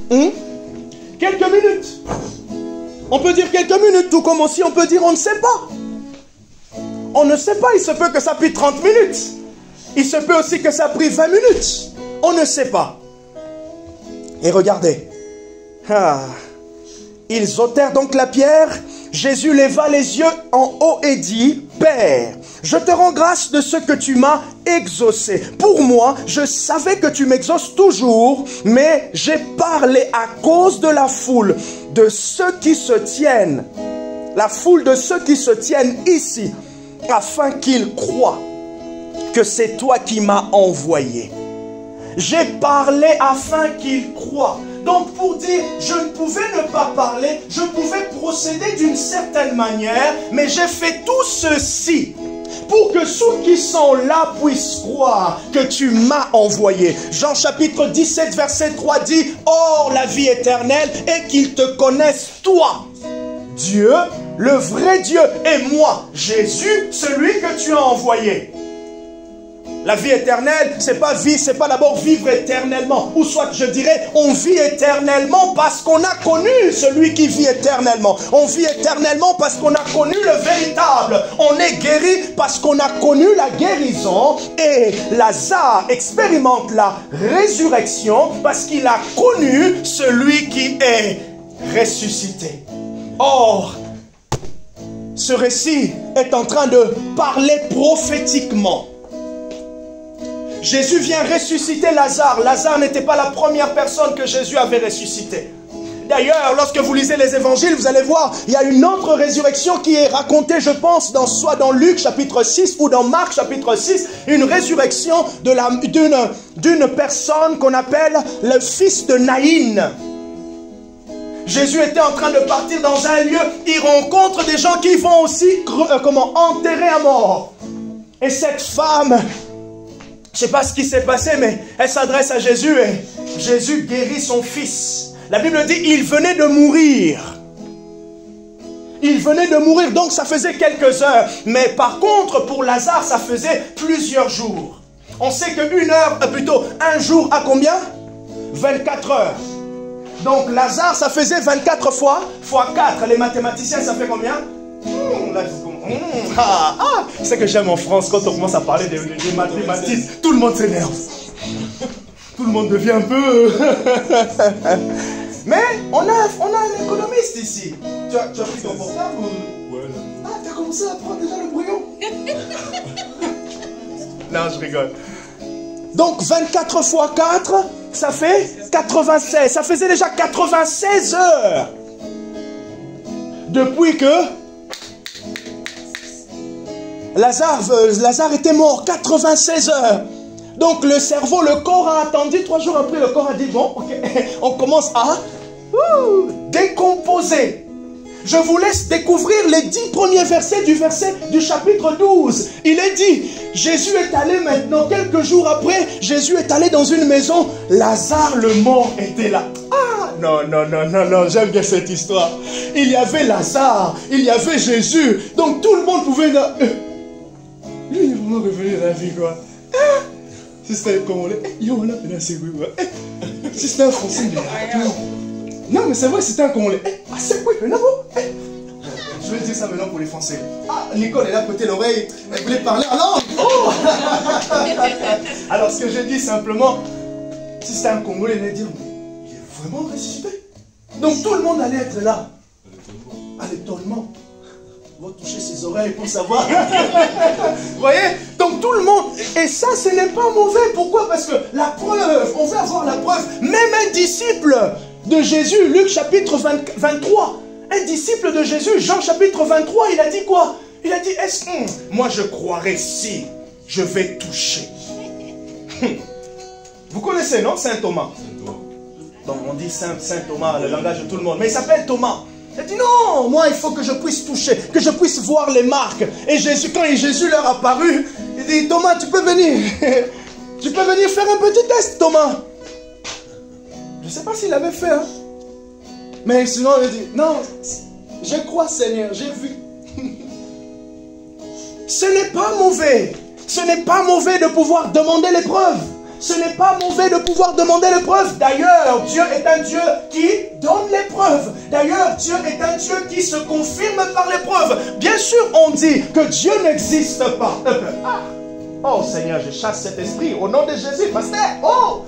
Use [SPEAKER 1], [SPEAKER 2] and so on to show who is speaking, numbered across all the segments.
[SPEAKER 1] Quelques minutes. On peut dire quelques minutes, tout comme aussi on peut dire on ne sait pas. On ne sait pas, il se peut que ça prie 30 minutes. Il se peut aussi que ça prie 20 minutes. On ne sait pas. Et regardez. Ils ôtèrent donc la pierre. Jésus leva les yeux en haut et dit, Père, je te rends grâce de ce que tu m'as exaucé. Pour moi, je savais que tu m'exauces toujours, mais j'ai parlé à cause de la foule, de ceux qui se tiennent, la foule de ceux qui se tiennent ici, afin qu'ils croient que c'est toi qui m'as envoyé. J'ai parlé afin qu'ils croient. Donc pour dire, je ne pouvais ne pas parler, je pouvais procéder d'une certaine manière, mais j'ai fait tout ceci pour que ceux qui sont là puissent croire que tu m'as envoyé. Jean chapitre 17 verset 3 dit, or la vie éternelle est qu'ils te connaissent toi, Dieu, le vrai Dieu, et moi, Jésus, celui que tu as envoyé. La vie éternelle, c'est pas vie, c'est pas d'abord vivre éternellement. Ou soit je dirais, on vit éternellement parce qu'on a connu celui qui vit éternellement. On vit éternellement parce qu'on a connu le véritable. On est guéri parce qu'on a connu la guérison. Et Lazare expérimente la résurrection parce qu'il a connu celui qui est ressuscité. Or, ce récit est en train de parler prophétiquement. Jésus vient ressusciter Lazare. Lazare n'était pas la première personne que Jésus avait ressuscité. D'ailleurs, lorsque vous lisez les évangiles, vous allez voir, il y a une autre résurrection qui est racontée, je pense, soit dans Luc chapitre 6 ou dans Marc chapitre 6, une résurrection d'une personne qu'on appelle le fils de Naïn. Jésus était en train de partir dans un lieu, il rencontre des gens qui vont aussi enterrer à mort. Et cette femme, je ne sais pas ce qui s'est passé, mais elle s'adresse à Jésus et Jésus guérit son fils. La Bible dit, il venait de mourir. Il venait de mourir, donc ça faisait quelques heures. Mais par contre, pour Lazare, ça faisait plusieurs jours. On sait qu'une heure, plutôt un jour à combien? 24 heures. Donc Lazare, ça faisait 24 fois 4. Les mathématiciens, ça fait combien? C'est que j'aime en France, quand on commence à parler des mathématiques, tout le monde s'énerve. Tout le monde devient un peu... Mais on a un économiste ici. Tu as pris ton portable ou... Ouais. Ah, tu as commencé à prendre déjà le brouillon. Non, je rigole. Donc 24 fois 4, ça fait 96. Ça faisait déjà 96 heures. Depuis que... Lazare était mort, 96 heures. Donc le cerveau, le corps a attendu, 3 jours après, le corps a dit, bon, ok, on commence à décomposer. Je vous laisse découvrir les 10 premiers versets du chapitre 12. Il est dit, Jésus est allé maintenant, quelques jours après, Jésus est allé dans une maison, Lazare le mort était là. Ah, non, j'aime bien cette histoire. Il y avait Lazare, il y avait Jésus, donc tout le monde pouvait... Lui, il est vraiment revenu à la vie, quoi. Si c'était un Congolais, on a fait assez quoi. Si c'était un Français, non, mais c'est vrai, c'était un Congolais. Ah, c'est quoi, mais non, je vais dire ça maintenant pour les Français. Ah, Nicole, elle a pété l'oreille, elle voulait parler en langue. Oh. Alors, ce que je dis simplement, si c'était un Congolais, il allait dire, mais il est vraiment ressuscité. Donc, tout le monde allait être là. À l'étonnement. On va toucher ses oreilles pour savoir. Vous voyez? Donc tout le monde. Et ça, ce n'est pas mauvais. Pourquoi? Parce que la preuve, on veut avoir la preuve. Même un disciple de Jésus, Luc chapitre 23, un disciple de Jésus, Jean chapitre 23, il a dit quoi? Il a dit, moi je croirais si je vais toucher. Vous connaissez, non? Saint Thomas. Donc on dit Saint Thomas, le langage de tout le monde. Mais il s'appelle Thomas. Il dit non, moi il faut que je puisse toucher, que je puisse voir les marques. Et Jésus, quand Jésus leur a paru, il dit Thomas, tu peux venir. Tu peux venir faire un petit test, Thomas. Je ne sais pas s'il avait fait. Hein. Mais sinon il dit non, je crois Seigneur, j'ai vu. Ce n'est pas mauvais. Ce n'est pas mauvais de pouvoir demander les preuves. Ce n'est pas mauvais de pouvoir demander les preuves. D'ailleurs, Dieu est un Dieu qui donne les preuves. D'ailleurs, Dieu est un Dieu qui se confirme par les preuves. Bien sûr, on dit que Dieu n'existe pas. Oh Seigneur, je chasse cet esprit au nom de Jésus, pasteur. Oh!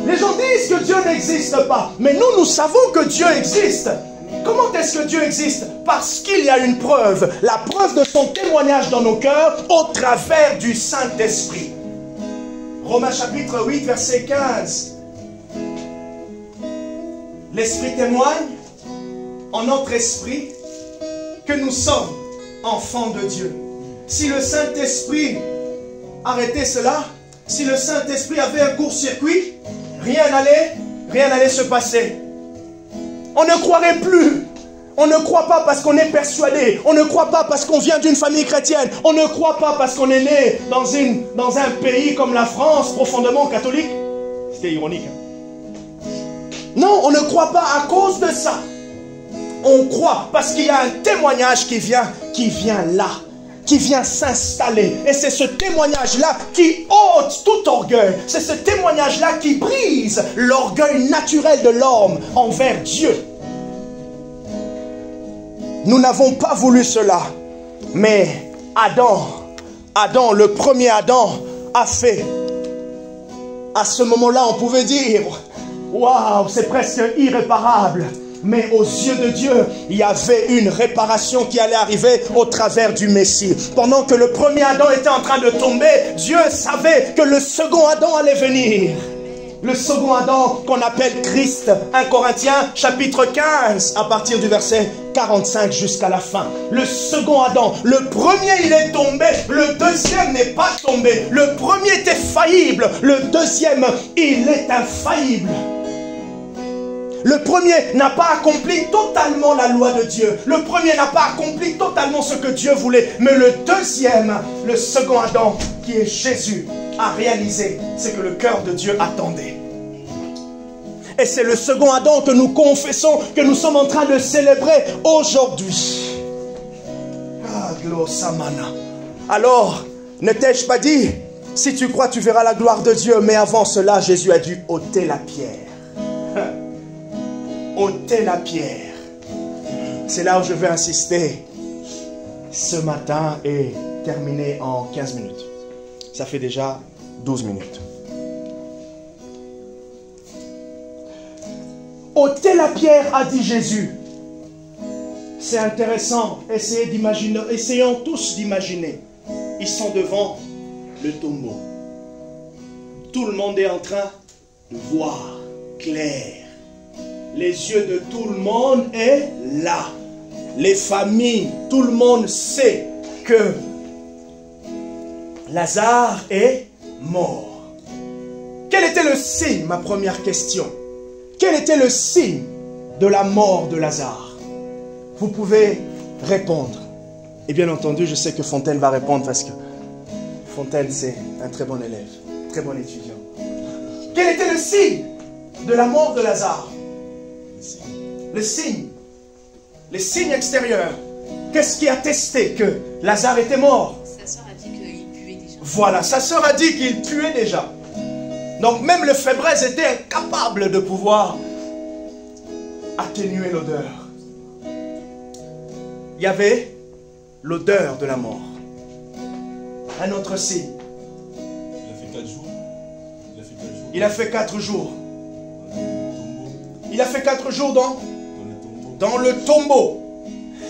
[SPEAKER 1] Les gens disent que Dieu n'existe pas. Mais nous savons que Dieu existe. Comment est-ce que Dieu existe? Parce qu'il y a une preuve. La preuve de son témoignage dans nos cœurs au travers du Saint-Esprit. Romains chapitre 8, verset 15. L'Esprit témoigne en notre esprit que nous sommes enfants de Dieu. Si le Saint-Esprit arrêtait cela, si le Saint-Esprit avait un court-circuit, rien n'allait se passer. On ne croirait plus. On ne croit pas parce qu'on est persuadé. On ne croit pas parce qu'on vient d'une famille chrétienne. On ne croit pas parce qu'on est né dans un pays comme la France, profondément catholique. C'était ironique. Non, on ne croit pas à cause de ça. On croit parce qu'il y a un témoignage qui vient là, qui vient s'installer. Et c'est ce témoignage-là qui ôte tout orgueil. C'est ce témoignage-là qui brise l'orgueil naturel de l'homme envers Dieu. Nous n'avons pas voulu cela. Mais Adam, le premier Adam, a fait. À ce moment-là, on pouvait dire, waouh, c'est presque irréparable. Mais aux yeux de Dieu, il y avait une réparation qui allait arriver au travers du Messie. Pendant que le premier Adam était en train de tomber, Dieu savait que le second Adam allait venir. Le second Adam qu'on appelle Christ. 1 Corinthiens chapitre 15 à partir du verset 45 jusqu'à la fin. Le second Adam, le premier il est tombé, le deuxième n'est pas tombé. Le premier était faillible, le deuxième il est infaillible. Le premier n'a pas accompli totalement la loi de Dieu. Le premier n'a pas accompli totalement ce que Dieu voulait. Mais le deuxième, le second Adam, qui est Jésus, a réalisé ce que le cœur de Dieu attendait. Et c'est le second Adam que nous confessons, que nous sommes en train de célébrer aujourd'hui. Ah, Glosamana. Alors, ne t'ai-je pas dit, si tu crois, tu verras la gloire de Dieu. Mais avant cela, Jésus a dû ôter la pierre. Ôter la pierre. C'est là où je vais insister ce matin et terminer en 15 minutes. Ça fait déjà 12 minutes. Ôter la pierre, a dit Jésus. C'est intéressant. Essayez d'imaginer, essayons tous d'imaginer. Ils sont devant le tombeau. Tout le monde est en train de voir clair. Les yeux de tout le monde est là. Les familles, tout le monde sait que Lazare est mort. Quel était le signe, ma première question? Quel était le signe de la mort de Lazare? Vous pouvez répondre. Et bien entendu, je sais que Fontaine va répondre parce que Fontaine, c'est un très bon élève, très bon étudiant. Quel était le signe de la mort de Lazare? Le signe extérieur. Qu'est-ce qui attestait que Lazare était mort?
[SPEAKER 2] Sa sœur a dit qu'il puait déjà.
[SPEAKER 1] Voilà, sa sœur a dit qu'il puait déjà. Donc même le fébreze était incapable de pouvoir atténuer l'odeur. Il y avait l'odeur de la mort. Un autre signe. Il a fait 4 jours. Il a fait 4 jours dans le tombeau.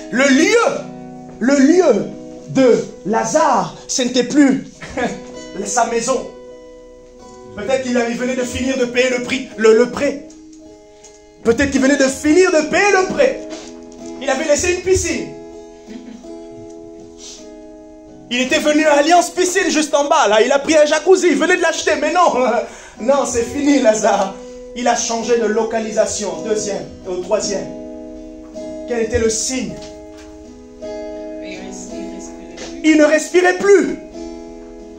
[SPEAKER 1] Le lieu de Lazare, ce n'était plus sa maison. Peut-être qu'il venait de finir de payer le prêt. Peut-être qu'il venait de finir de payer le prêt. Il avait laissé une piscine. Il était venu à Alliance Piscine juste en bas. Là, il a pris un jacuzzi. Il venait de l'acheter. Mais non, non, c'est fini Lazare. Il a changé de localisation. Deuxième et au troisième. Quel était le signe? Il ne respirait plus.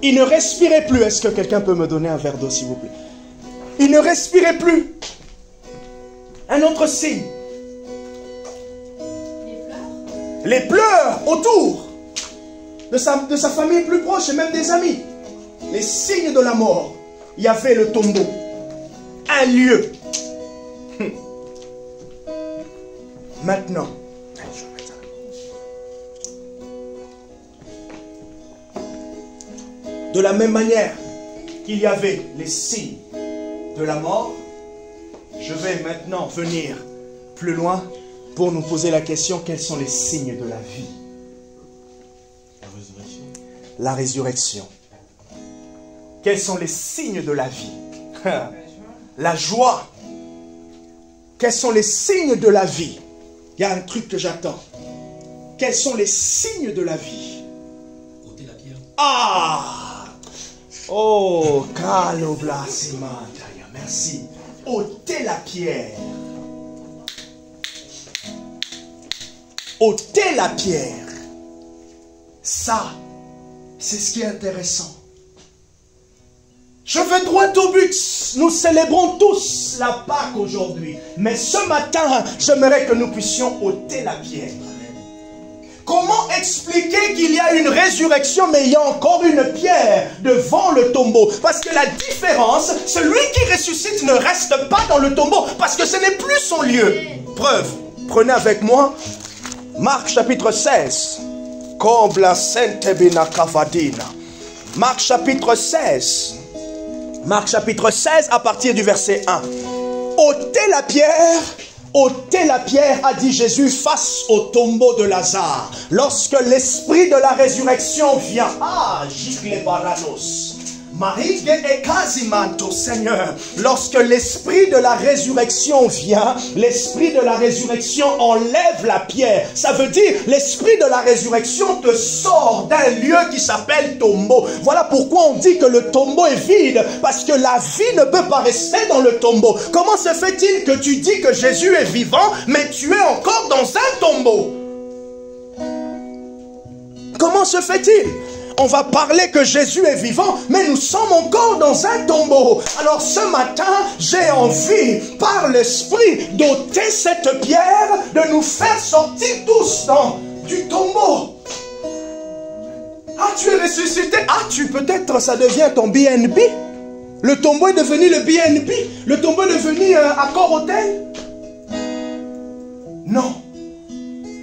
[SPEAKER 1] Il ne respirait plus. Est-ce que quelqu'un peut me donner un verre d'eau, s'il vous plaît? Il ne respirait plus. Un autre signe. Les pleurs autour de sa famille plus proche et même des amis. Les signes de la mort. il y avait le tombeau. Un lieu. Maintenant, de la même manière qu'il y avait les signes de la mort, je vais maintenant venir plus loin pour nous poser la question, quels sont les signes de la vie?
[SPEAKER 3] La résurrection.
[SPEAKER 1] La résurrection. Quels sont les signes de la vie? La joie. Quels sont les signes de la vie? Il y a un truc que j'attends. Quels sont les signes de la vie?
[SPEAKER 3] Ôter la pierre.
[SPEAKER 1] Ah! Oh, Kalo Blasimantaya. Merci. Ôter la pierre. Ôter la pierre. Ça, c'est ce qui est intéressant. Je vais droit au but. Nous célébrons tous la Pâque aujourd'hui. Mais ce matin, j'aimerais que nous puissions ôter la pierre. Comment expliquer qu'il y a une résurrection, mais il y a encore une pierre devant le tombeau? Parce que la différence, celui qui ressuscite ne reste pas dans le tombeau, parce que ce n'est plus son lieu. Preuve, prenez avec moi Marc chapitre 16. Marc chapitre 16. Marc chapitre 16 à partir du verset 1. Ôtez la pierre, a dit Jésus, face au tombeau de Lazare. Lorsque l'esprit de la résurrection vient. Ah, Gicle Baranos. Marie et Casimanto, Seigneur. Lorsque l'esprit de la résurrection vient, l'esprit de la résurrection enlève la pierre. Ça veut dire, l'esprit de la résurrection te sort d'un lieu qui s'appelle tombeau. Voilà pourquoi on dit que le tombeau est vide, parce que la vie ne peut pas rester dans le tombeau. Comment se fait-il que tu dis que Jésus est vivant, mais tu es encore dans un tombeau? Comment se fait-il? On va parler que Jésus est vivant, mais nous sommes encore dans un tombeau. Alors ce matin, j'ai envie, par l'Esprit, d'ôter cette pierre, de nous faire sortir tous du tombeau. Ah, tu es ressuscité. Ah, peut-être ça devient ton BNB. Le tombeau est devenu le BNB. Le tombeau est devenu un accord hôtel. Non.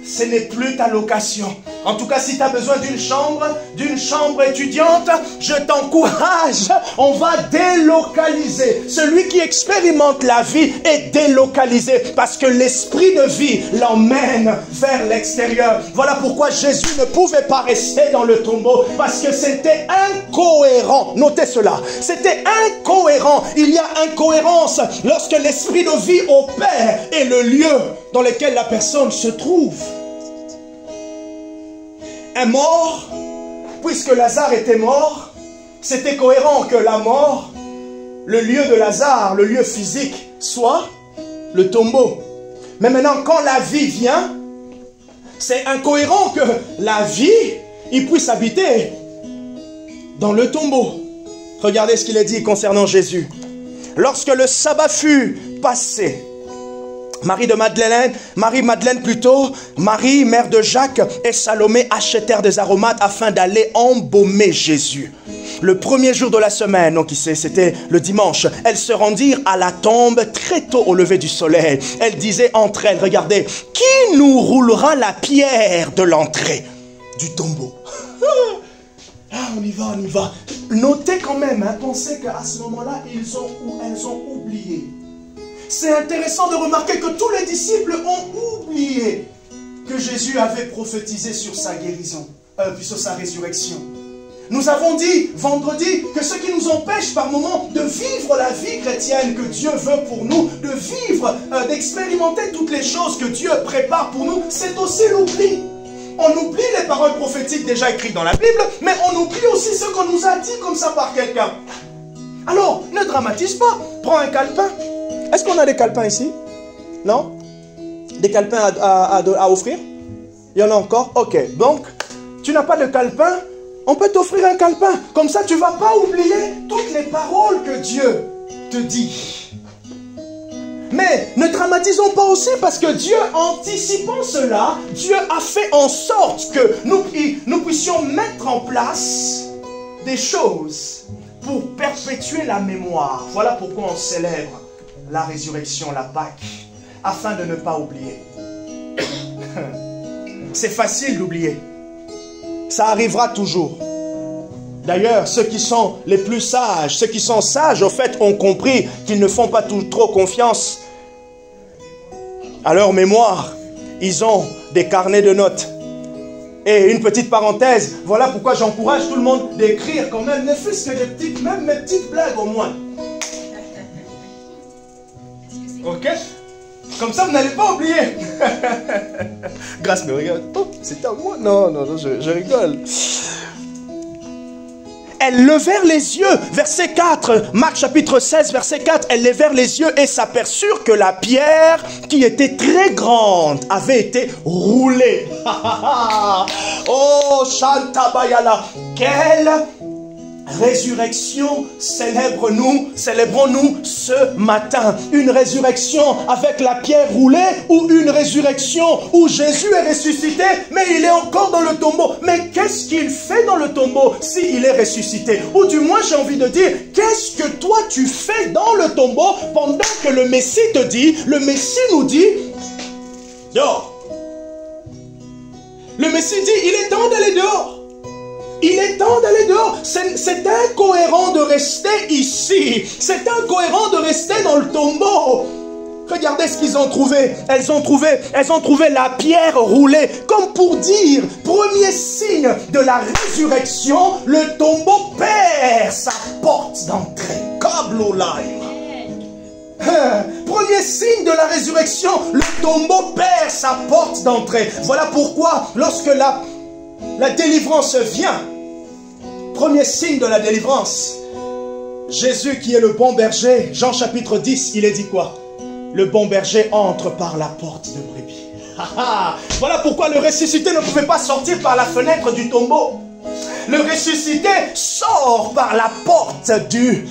[SPEAKER 1] Ce n'est plus ta location. En tout cas, si tu as besoin d'une chambre étudiante, je t'encourage. On va délocaliser. Celui qui expérimente la vie est délocalisé parce que l'esprit de vie l'emmène vers l'extérieur. Voilà pourquoi Jésus ne pouvait pas rester dans le tombeau, parce que c'était incohérent. Notez cela. C'était incohérent. Il y a incohérence lorsque l'esprit de vie opère et le lieu dans lequel la personne se trouve. Un mort, puisque Lazare était mort, c'était cohérent que la mort, le lieu de Lazare, le lieu physique, soit le tombeau. Mais maintenant, quand la vie vient, c'est incohérent que la vie, il puisse habiter dans le tombeau. Regardez ce qu'il est dit concernant Jésus. Lorsque le sabbat fut passé, Marie, mère de Jacques et Salomé achetèrent des aromates afin d'aller embaumer Jésus. Le premier jour de la semaine, donc c'était le dimanche, elles se rendirent à la tombe très tôt au lever du soleil. Elles disaient entre elles, regardez, qui nous roulera la pierre de l'entrée du tombeau? Ah, on y va. Notez quand même, pensez qu'à ce moment-là, elles ont oublié. C'est intéressant de remarquer que tous les disciples ont oublié que Jésus avait prophétisé sur sa guérison, sur sa résurrection. Nous avons dit vendredi que ce qui nous empêche par moments de vivre la vie chrétienne que Dieu veut pour nous, de vivre, d'expérimenter toutes les choses que Dieu prépare pour nous, c'est aussi l'oubli. On oublie les paroles prophétiques déjà écrites dans la Bible, mais on oublie aussi ce qu'on nous a dit comme ça par quelqu'un. Alors, ne dramatise pas. Prends un calepin. Est-ce qu'on a des calepins ici? Non? Des calepins à offrir? Il y en a encore? Ok. Donc, tu n'as pas de calepin? On peut t'offrir un calepin. Comme ça, tu ne vas pas oublier toutes les paroles que Dieu te dit. Mais ne dramatisons pas aussi, parce que Dieu, anticipant cela, Dieu a fait en sorte que nous puissions mettre en place des choses pour perpétuer la mémoire. Voilà pourquoi on célèbre la résurrection, la Pâque, afin de ne pas oublier. C'est facile d'oublier. Ça arrivera toujours. D'ailleurs, ceux qui sont les plus sages, ceux qui sont sages, au fait, ont compris qu'ils ne font pas trop confiance à leur mémoire. Ils ont des carnets de notes. Et une petite parenthèse, voilà pourquoi j'encourage tout le monde d'écrire quand même, ne fût-ce que des petites, même mes petites blagues au moins. Ok? Comme ça, vous n'allez pas oublier. Grâce, mais regarde. Oh, c'est à moi. Non, je rigole. Elles levèrent les yeux, verset 4, Marc chapitre 16, verset 4, elles levèrent les yeux et s'aperçurent que la pierre, qui était très grande, avait été roulée. Oh, Shantabayala, quelle résurrection célébrons-nous ce matin. Une résurrection avec la pierre roulée ou une résurrection où Jésus est ressuscité mais il est encore dans le tombeau. Mais qu'est-ce qu'il fait dans le tombeau s'il est ressuscité? Ou du moins j'ai envie de dire, qu'est-ce que toi tu fais dans le tombeau pendant que le Messie te dit, le Messie nous dit, dehors. Le Messie dit, il est temps d'aller dehors. Il est temps d'aller dehors. C'est incohérent de rester ici. C'est incohérent de rester dans le tombeau. Regardez ce qu'ils ont trouvé. Elles ont trouvé la pierre roulée. Comme pour dire, premier signe de la résurrection, le tombeau perd sa porte d'entrée. Premier signe de la résurrection, le tombeau perd sa porte d'entrée. Voilà pourquoi, lorsque la délivrance vient, premier signe de la délivrance, Jésus qui est le bon berger, Jean chapitre 10, il est dit quoi? Le bon berger entre par la porte de brebis. Voilà pourquoi le ressuscité ne pouvait pas sortir par la fenêtre du tombeau. Le ressuscité sort par la porte du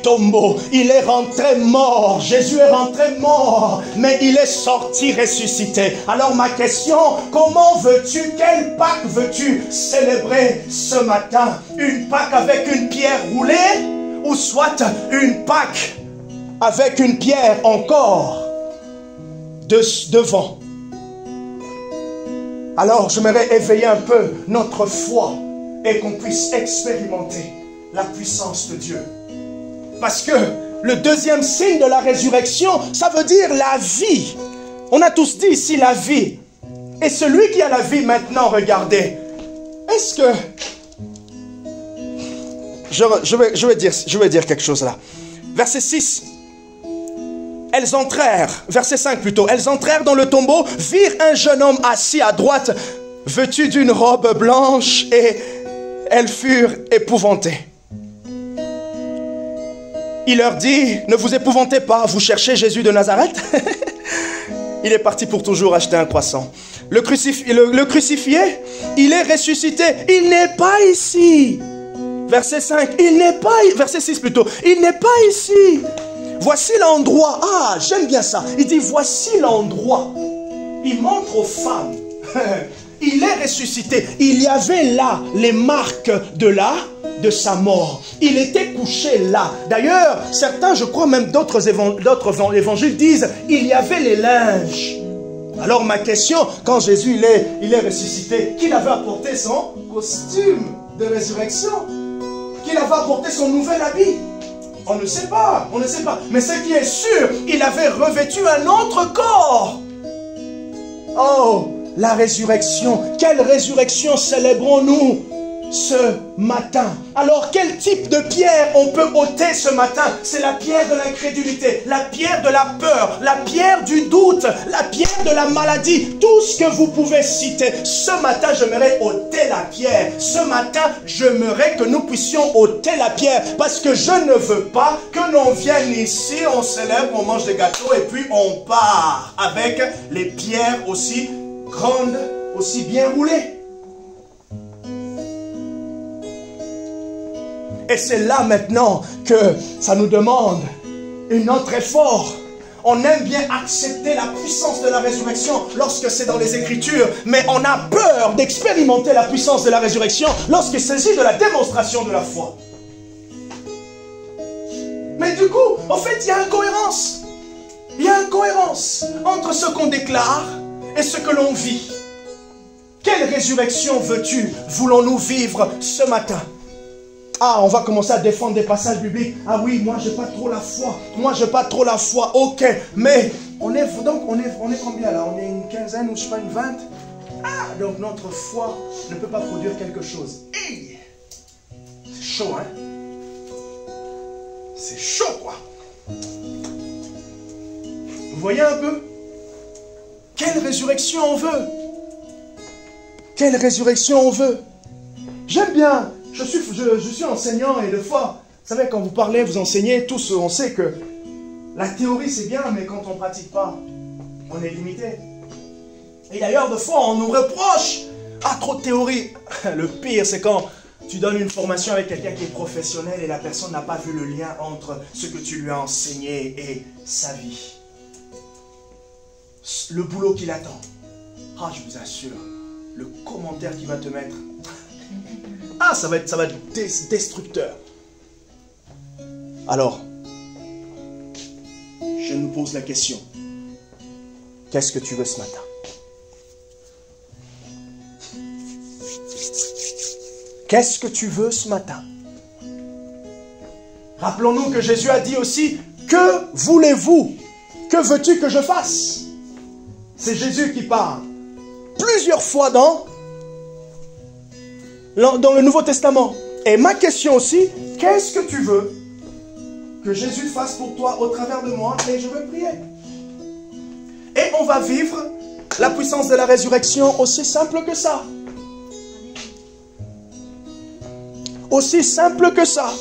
[SPEAKER 1] tombeau. Il est rentré mort. Jésus est rentré mort, mais il est sorti ressuscité. Alors ma question, comment veux-tu, quelle Pâque veux-tu célébrer ce matin? Une Pâque avec une pierre roulée ou soit une Pâque avec une pierre encore devant? Alors j'aimerais éveiller un peu notre foi et qu'on puisse expérimenter la puissance de Dieu. Parce que le deuxième signe de la résurrection, ça veut dire la vie. On a tous dit ici la vie. Et celui qui a la vie maintenant, regardez. Est-ce que... Je vais dire quelque chose là. Verset 6. Elles entrèrent, verset 5 plutôt, elles entrèrent dans le tombeau, virent un jeune homme assis à droite, vêtu d'une robe blanche, et elles furent épouvantées. Il leur dit, ne vous épouvantez pas, vous cherchez Jésus de Nazareth? Il est parti pour toujours acheter un croissant. Le crucifié, il est ressuscité, il n'est pas ici. Verset 5, verset 6 plutôt, il n'est pas ici. Voici l'endroit, j'aime bien ça. Il dit, voici l'endroit. Il montre aux femmes, il est ressuscité. Il y avait là les marques de sa mort. Il était couché là. D'ailleurs, certains, je crois même d'autres évangiles disent, il y avait les linges. Alors ma question, quand Jésus il est ressuscité, qu'il avait apporté son costume de résurrection? Qu'il avait apporté son nouvel habit? On ne sait pas, on ne sait pas. Mais ce qui est sûr, il avait revêtu un autre corps. Oh, la résurrection. Quelle résurrection célébrons-nous ce matin? Alors, quel type de pierre on peut ôter ce matin? C'est la pierre de l'incrédulité, la pierre de la peur, la pierre du doute, la pierre de la maladie. Tout ce que vous pouvez citer. Ce matin, j'aimerais ôter la pierre. Ce matin, j'aimerais que nous puissions ôter la pierre. Parce que je ne veux pas que l'on vienne ici, on célèbre, on mange des gâteaux et puis on part avec les pierres aussi grandes, aussi bien roulées. Et c'est là maintenant que ça nous demande un autre effort. On aime bien accepter la puissance de la résurrection lorsque c'est dans les Écritures, mais on a peur d'expérimenter la puissance de la résurrection lorsqu'il s'agit de la démonstration de la foi. du coup, en fait, il y a incohérence. Il y a incohérence entre ce qu'on déclare et ce que l'on vit. Quelle résurrection veux-tu, voulons-nous vivre ce matin? Ah, on va commencer à défendre des passages bibliques. Ah oui, moi j'ai pas trop la foi. Moi j'ai pas trop la foi. Ok, mais on est combien là? On est une quinzaine ou je sais pas une 20? Ah, donc notre foi ne peut pas produire quelque chose. Hey, c'est chaud, hein? C'est chaud, quoi. Vous voyez un peu? Quelle résurrection on veut? Quelle résurrection on veut? J'aime bien. Je suis enseignant et des fois, vous savez, quand vous parlez, vous enseignez, tous, on sait que la théorie c'est bien, mais quand on ne pratique pas, on est limité. Et d'ailleurs, des fois, on nous reproche, ah, trop de théorie. Le pire, c'est quand tu donnes une formation avec quelqu'un qui est professionnel et la personne n'a pas vu le lien entre ce que tu lui as enseigné et sa vie. Le boulot qu'il attend. Ah, je vous assure, le commentaire qu'il va te mettre. Ah, ça va être destructeur. Alors, je nous pose la question. Qu'est-ce que tu veux ce matin? Qu'est-ce que tu veux ce matin? Rappelons-nous que Jésus a dit aussi, que voulez-vous? Que veux-tu que je fasse? C'est Jésus qui parle plusieurs fois dans le Nouveau Testament. Et ma question aussi, qu'est-ce que tu veux que Jésus fasse pour toi au travers de moi? Et je veux prier. Et on va vivre la puissance de la résurrection aussi simple que ça. Aussi simple que ça.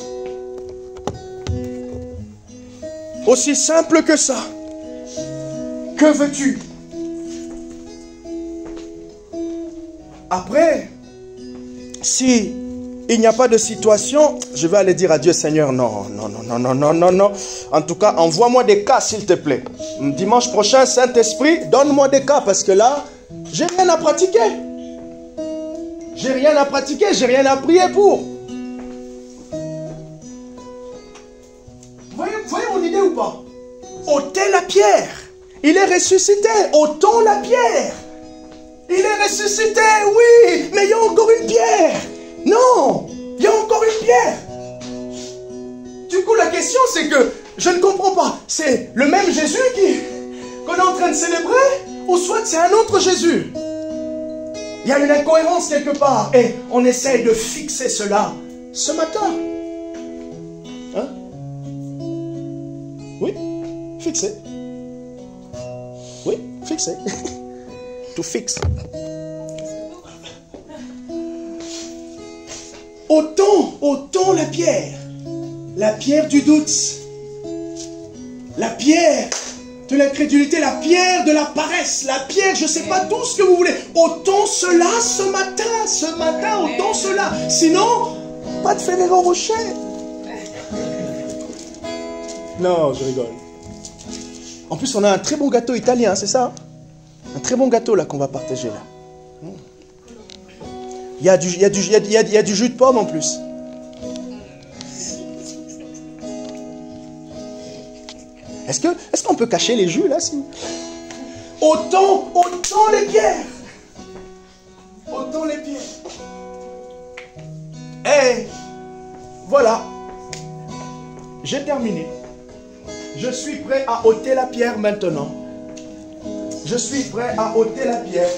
[SPEAKER 1] Aussi simple que ça. Que veux-tu? Après, si il n'y a pas de situation, je vais aller dire à Dieu, Seigneur, non. En tout cas, envoie-moi des cas, s'il te plaît. Dimanche prochain, Saint-Esprit, donne-moi des cas, parce que là, j'ai rien à pratiquer. J'ai rien à pratiquer, j'ai rien à prier pour. Vous voyez mon idée ou pas? Ôtez la pierre. Il est ressuscité. Ôtons la pierre. Il est ressuscité, oui, mais il y a encore une pierre. Non, il y a encore une pierre. Du coup, la question, c'est que je ne comprends pas. C'est le même Jésus qu'on est en train de célébrer, ou soit c'est un autre Jésus? Il y a une incohérence quelque part. Et on essaie de fixer cela ce matin. Hein? Oui, fixer. Oui, fixer. To fix. Ôtons la pierre du doute, la pierre de l'incrédulité, la pierre de la paresse, la pierre, je ne sais pas tout ce que vous voulez. Ôtons cela ce matin, ôtons cela. Sinon, pas de Ferrero Rocher. Non, je rigole. En plus, on a un très bon gâteau italien, c'est ça? Un très bon gâteau là qu'on va partager là. Il y a du jus de pomme en plus. Est-ce qu'on peut cacher les jus là? Ôtons les pierres. Ôtons les pierres. Et voilà. J'ai terminé. Je suis prêt à ôter la pierre maintenant. Je suis prêt à ôter la pierre.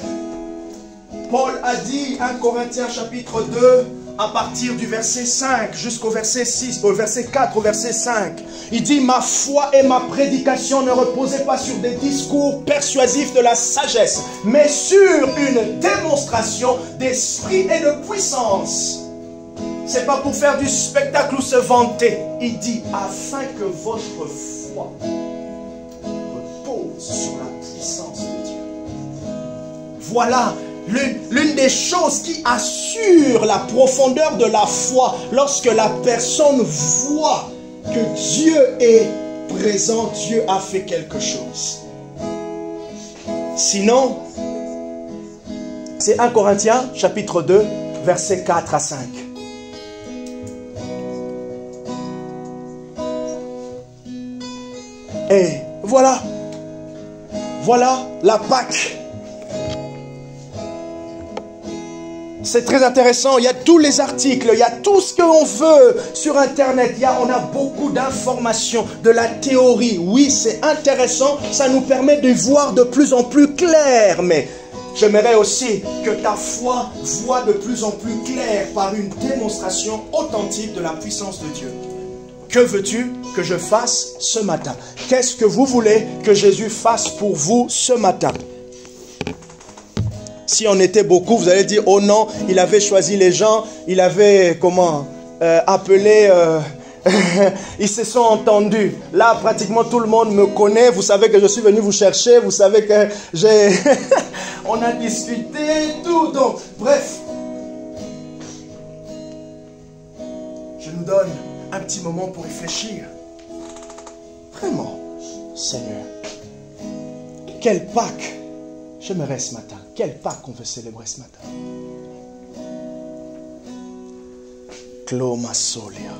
[SPEAKER 1] Paul a dit, 1 Corinthiens chapitre 2, à partir du verset 5 jusqu'au verset 6, au verset 4, au verset 5. Il dit, ma foi et ma prédication ne reposaient pas sur des discours persuasifs de la sagesse, mais sur une démonstration d'esprit et de puissance. C'est pas pour faire du spectacle ou se vanter. Il dit, afin que votre foi repose sur la puissance de Dieu. Voilà l'une des choses qui assure la profondeur de la foi lorsque la personne voit que Dieu est présent, Dieu a fait quelque chose. Sinon, c'est 1 Corinthiens chapitre 2, versets 4 à 5. Et voilà. Voilà la Pâque. C'est très intéressant, il y a tous les articles, il y a tout ce qu'on veut sur Internet. On a beaucoup d'informations, de la théorie. Oui, c'est intéressant, ça nous permet de voir de plus en plus clair. Mais j'aimerais aussi que ta foi voie de plus en plus clair par une démonstration authentique de la puissance de Dieu. Que veux-tu que je fasse ce matin? Qu'est-ce que vous voulez que Jésus fasse pour vous ce matin? Si on était beaucoup, vous allez dire, oh non, il avait choisi les gens, il avait, appelé, ils se sont entendus. Là, pratiquement tout le monde me connaît, vous savez que je suis venu vous chercher, vous savez que j'ai... on a discuté et tout, donc, bref. Je nous donne un petit moment pour réfléchir. Vraiment, Seigneur, quelle Pâque j'aimerais ce matin. Quelle Pâque on veut célébrer ce matin. Clomasolia.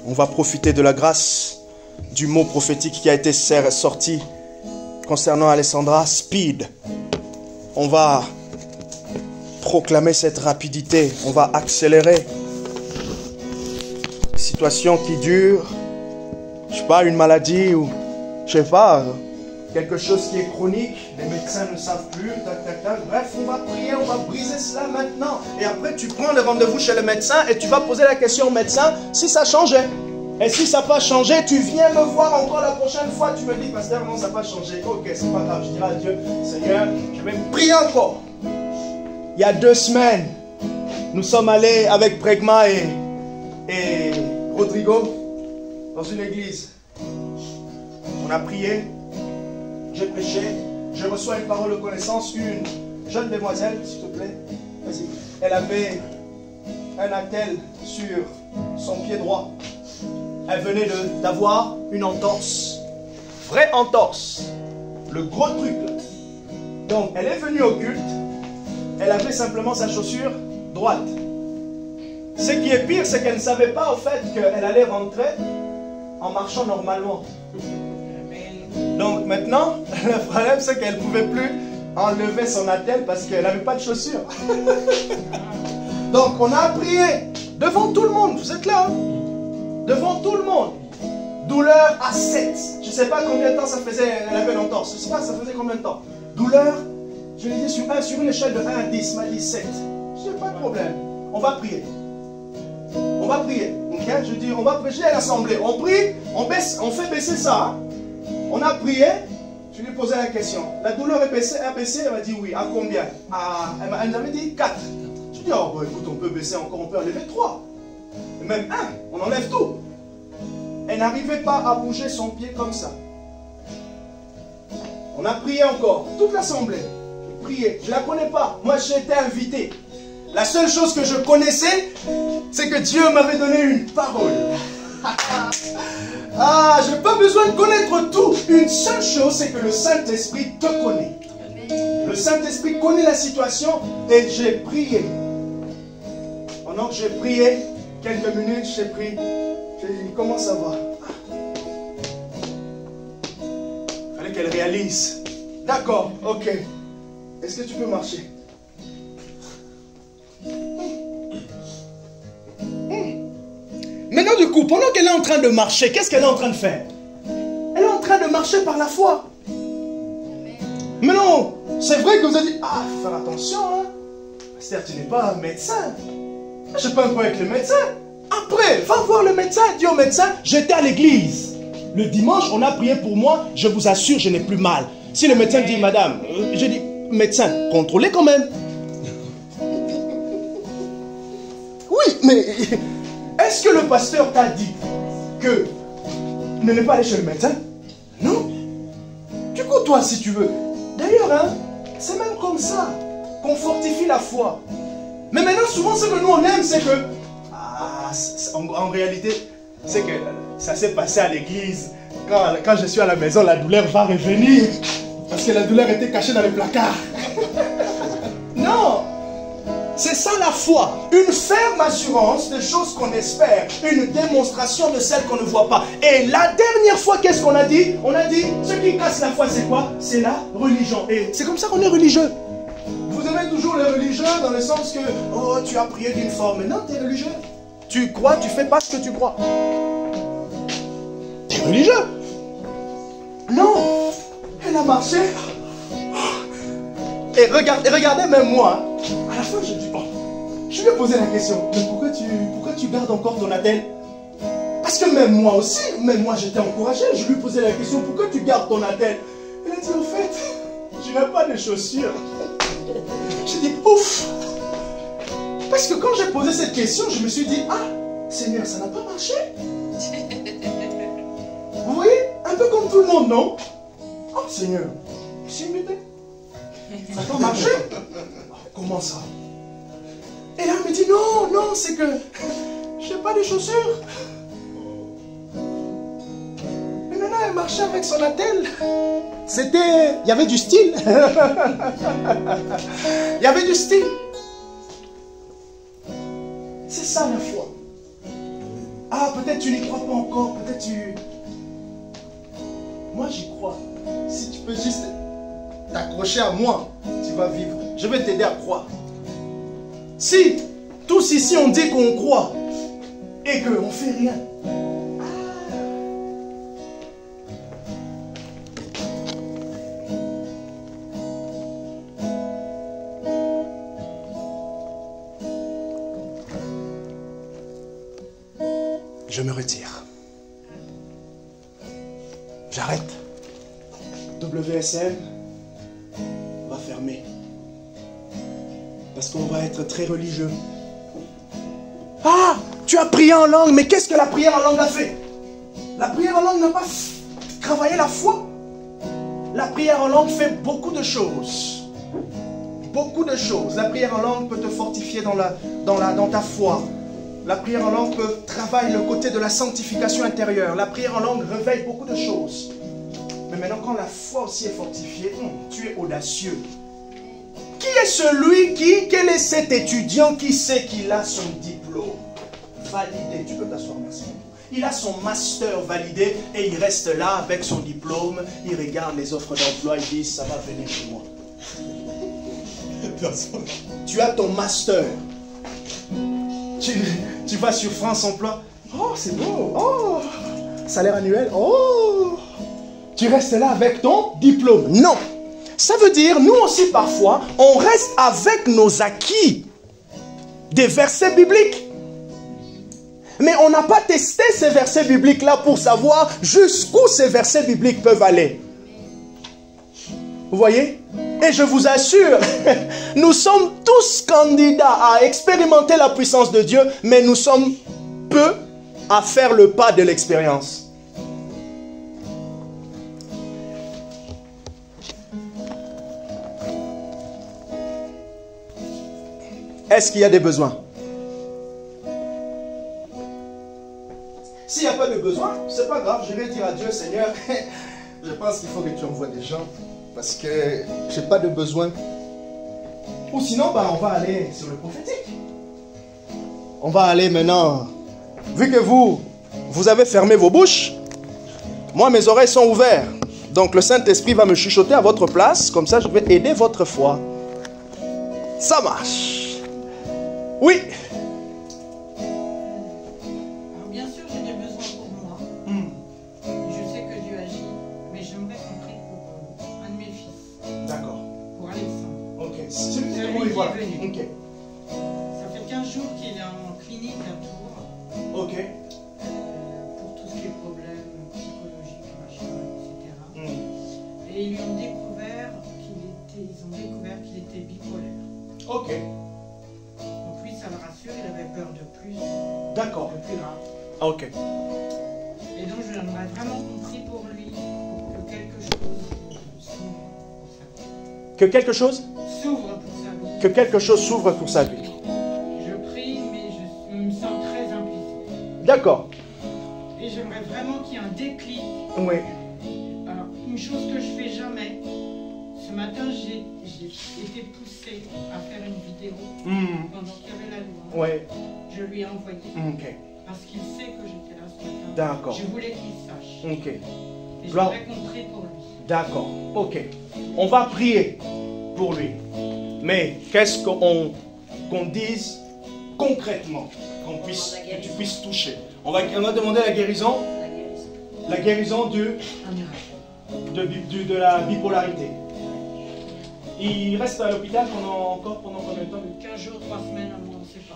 [SPEAKER 1] On va profiter de la grâce du mot prophétique qui a été sorti concernant Alessandra, speed. On va proclamer cette rapidité. On va accélérer. Situation qui dure. Je sais pas, une maladie ou je sais pas. Quelque chose qui est chronique, les médecins ne savent plus, tac, tac, tac. Bref, on va prier, on va briser cela maintenant. Et après, tu prends le rendez-vous chez le médecin et tu vas poser la question au médecin si ça changeait. Et si ça n'a pas changé, tu viens me voir encore la prochaine fois. Tu me dis, pasteur, non, ça n'a pas changé. Ok, c'est pas grave. Je dirai à Dieu, Seigneur, je vais prier encore. Il y a 2 semaines, nous sommes allés avec Pregma et Rodrigo dans une église. On a prié. J'ai prêché, je reçois une parole de connaissance, une jeune demoiselle, s'il te plaît, vas-y. Elle avait un attel sur son pied droit. Elle venait d'avoir une entorse, vraie entorse, le gros truc là. Donc elle est venue au culte, elle avait simplement sa chaussure droite. Ce qui est pire, c'est qu'elle ne savait pas au fait qu'elle allait rentrer en marchant normalement. Donc maintenant, le problème c'est qu'elle ne pouvait plus enlever son attelle parce qu'elle n'avait pas de chaussures. Donc on a prié devant tout le monde, vous êtes là, hein? Devant tout le monde. Douleur à 7. Je ne sais pas combien de temps ça faisait, elle avait longtemps. Je ne sais pas ça faisait combien de temps. Douleur, je l'ai dit sur une échelle de 1 à 10, m'a dit 7. Je n'ai pas de problème. On va prier. On va prier. Okay? Je dis, on va prêcher à l'assemblée. On prie, on fait baisser ça. Hein? On a prié, je lui ai posé la question. La douleur est baissée, elle m'a dit oui. À combien? Elle m'avait dit 4. Je dis, oh, bon, écoute, on peut baisser encore, on peut enlever 3. Et même 1, on enlève tout. Elle n'arrivait pas à bouger son pied comme ça. On a prié encore, toute l'assemblée. J'ai prié, je ne la connais pas. Moi, j'ai été invité. La seule chose que je connaissais, c'est que Dieu m'avait donné une parole. Ah, je n'ai pas besoin de connaître tout. Une seule chose, c'est que le Saint-Esprit te connaît. Le Saint-Esprit connaît la situation et j'ai prié. Pendant que j'ai prié, quelques minutes, j'ai prié. J'ai dit, comment ça va? Il fallait qu'elle réalise. D'accord, ok. Est-ce que tu peux marcher? Maintenant, du coup, pendant qu'elle est en train de marcher, qu'est-ce qu'elle est en train de faire? Elle est en train de marcher par la foi. Mais non, c'est vrai que vous avez dit, ah, faut faire attention, hein. Pasteur, tu n'es pas un médecin. Je n'ai pas un problème avec le médecin. Après, va voir le médecin, dis au médecin, j'étais à l'église. Le dimanche, on a prié pour moi, je vous assure, je n'ai plus mal. Si le médecin dit, madame, je dis, médecin, contrôlez quand même. Oui, mais est-ce que le pasteur t'a dit que ne n'est pas aller chez le médecin? Non. Du coup, toi, si tu veux. D'ailleurs, hein, c'est même comme ça qu'on fortifie la foi. Mais maintenant, souvent, ce que nous, on aime, c'est que... Ah, en réalité, c'est que ça s'est passé à l'église. Quand je suis à la maison, la douleur va revenir. Parce que la douleur était cachée dans le placard. Non. C'est ça la foi. Une ferme assurance des choses qu'on espère. Une démonstration de celles qu'on ne voit pas. Et la dernière fois, qu'est-ce qu'on a dit? On a dit, ce qui casse la foi, c'est quoi? C'est la religion. Et c'est comme ça qu'on est religieux. Vous aimez toujours les religieux dans le sens que, oh, tu as prié d'une forme. Non, tu es religieux. Tu crois, tu fais pas ce que tu crois. Tu es religieux. Non. Elle a marché. Et regardez même moi. À la fin, je dis, oh, je lui ai posé la question. Mais pourquoi tu gardes encore ton attelle? Parce que même moi aussi, même moi j'étais encouragé. Je lui posais la question, pourquoi tu gardes ton attelle? Elle a dit, en fait, je n'ai pas de chaussures. J'ai dit, ouf. Parce que quand j'ai posé cette question, je me suis dit, ah, Seigneur, ça n'a pas marché. Vous voyez, un peu comme tout le monde, non? Oh, Seigneur, c'est une bête. Ça n'a pas marché. Oh, comment ça? Et là, elle me dit, non, non, c'est que je n'ai pas de chaussures. Mais maintenant, elle marchait avec son attelle. C'était... Il y avait du style. Il y avait du style. C'est ça la foi. Ah, peut-être tu n'y crois pas encore. Peut-être tu... Moi, j'y crois. Si tu peux juste t'accrocher à moi, tu vas vivre. Je vais t'aider à croire. Si tous ici on dit qu'on croit et qu'on ne fait rien, je me retire. J'arrête. WSM va fermer. Parce qu'on va être très religieux. Ah, tu as prié en langue, mais qu'est-ce que la prière en langue a fait? La prière en langue n'a pas travaillé la foi. La prière en langue fait beaucoup de choses. Beaucoup de choses. La prière en langue peut te fortifier dans ta foi. La prière en langue peut travailler le côté de la sanctification intérieure. La prière en langue réveille beaucoup de choses. Mais maintenant, quand la foi aussi est fortifiée, tu es audacieux. Qui est celui quel est cet étudiant qui sait qu'il a son diplôme validé? Tu peux t'asseoir, merci. Il a son master validé et il reste là avec son diplôme. Il regarde les offres d'emploi, il dit, ça va venir chez moi. Tu as ton master. Tu vas sur France Emploi. Oh, c'est beau. Oh, salaire annuel. Oh, tu restes là avec ton diplôme. Non. Ça veut dire, nous aussi parfois, on reste avec nos acquis des versets bibliques. Mais on n'a pas testé ces versets bibliques-là pour savoir jusqu'où ces versets bibliques peuvent aller. Vous voyez? Et je vous assure, nous sommes tous candidats à expérimenter la puissance de Dieu, mais nous sommes peu à faire le pas de l'expérience. Est-ce qu'il y a des besoins? S'il n'y a pas de besoin, c'est pas grave. Je vais dire à Dieu, Seigneur, je pense qu'il faut que tu envoies des gens parce que je n'ai pas de besoin. Ou sinon, on va aller sur le prophétique. On va aller maintenant. Vu que vous avez fermé vos bouches, moi, mes oreilles sont ouvertes. Donc, le Saint-Esprit va me chuchoter à votre place. Comme ça, je vais aider votre foi. Ça marche. Oui.
[SPEAKER 4] Alors bien sûr, j'ai des besoins pour moi. Je sais que Dieu agit, mais j'aimerais qu'on prie pour un de mes fils.
[SPEAKER 1] D'accord.
[SPEAKER 4] Pour Alexandre.
[SPEAKER 1] Ok.
[SPEAKER 4] Celui qui est
[SPEAKER 1] Oui, voilà.
[SPEAKER 4] venu.
[SPEAKER 1] Ok.
[SPEAKER 4] Ça fait 15 jours qu'il est en clinique à Tours.
[SPEAKER 1] Ok.
[SPEAKER 4] Pour tout ce qui est problèmes psychologiques, machin, etc. Et ils ont découvert qu'il était bipolaire.
[SPEAKER 1] Ok.
[SPEAKER 4] Donc lui, ça le rassure, il avait peur de plus.
[SPEAKER 1] D'accord.
[SPEAKER 4] De plus grave.
[SPEAKER 1] Ok.
[SPEAKER 4] Et donc j'aimerais vraiment qu'on prie pour lui, pour que quelque chose s'ouvre pour sa vie.
[SPEAKER 1] Que quelque chose
[SPEAKER 4] S'ouvre pour sa vie.
[SPEAKER 1] Que quelque chose s'ouvre pour sa vie.
[SPEAKER 4] Je prie, mais je me sens très impliquée.
[SPEAKER 1] D'accord.
[SPEAKER 4] Et j'aimerais vraiment qu'il y ait un déclic.
[SPEAKER 1] Oui.
[SPEAKER 4] Alors, une chose que je fais jamais, Ce matin, j'ai été poussée à faire une vidéo pendant qu'il y avait la louange.
[SPEAKER 1] Ouais.
[SPEAKER 4] Je lui ai envoyé.
[SPEAKER 1] Ok.
[SPEAKER 4] Parce qu'il sait que j'étais là ce matin.
[SPEAKER 1] D'accord.
[SPEAKER 4] Je voulais qu'il sache.
[SPEAKER 1] Ok.
[SPEAKER 4] Et je
[SPEAKER 1] Gloire.
[SPEAKER 4] voudrais qu'on prie pour lui.
[SPEAKER 1] D'accord. Ok. On va prier pour lui. Mais qu'est-ce qu'on dise concrètement que tu puisses toucher? On va demander la guérison. La guérison de la bipolarité. Il reste à l'hôpital pendant combien de temps?
[SPEAKER 4] 15 jours, 3 semaines, un mois, on ne sait pas.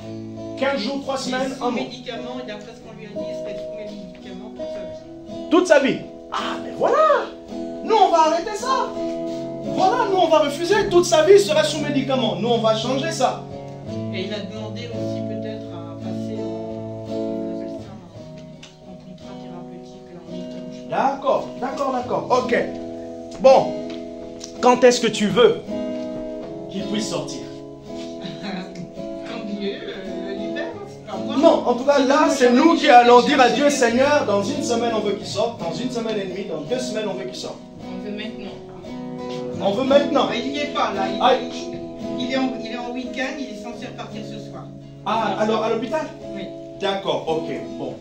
[SPEAKER 1] 15 jours, 3 semaines, un
[SPEAKER 4] Sous
[SPEAKER 1] mois.
[SPEAKER 4] médicaments, et d'après ce qu'on lui a dit, il serait sous mes médicaments toute sa vie.
[SPEAKER 1] Toute sa vie. Ah, mais voilà. Nous, on va arrêter ça. Voilà, nous, on va refuser. Toute sa vie sera sous médicaments. Nous, on va changer ça.
[SPEAKER 4] Et il a demandé aussi peut-être à passer en contrat thérapeutique en mi-temps.
[SPEAKER 1] D'accord, d'accord. Ok. Bon. Quand est-ce que tu veux qu'il puisse sortir?
[SPEAKER 4] Tant mieux, l'hiver, c'est pas moi.
[SPEAKER 1] Non, en tout cas, là, c'est nous qui allons dire à Dieu, Seigneur, dans une semaine, on veut qu'il sorte. Dans une semaine et demie, dans 2 semaines, on veut qu'il sorte.
[SPEAKER 2] On veut maintenant.
[SPEAKER 1] On veut maintenant.
[SPEAKER 4] Il n'y est pas là.
[SPEAKER 1] Ah.
[SPEAKER 4] Il est en week-end, il est censé repartir ce soir.
[SPEAKER 1] Ah, alors à l'hôpital?
[SPEAKER 4] Oui.
[SPEAKER 1] D'accord, ok, bon.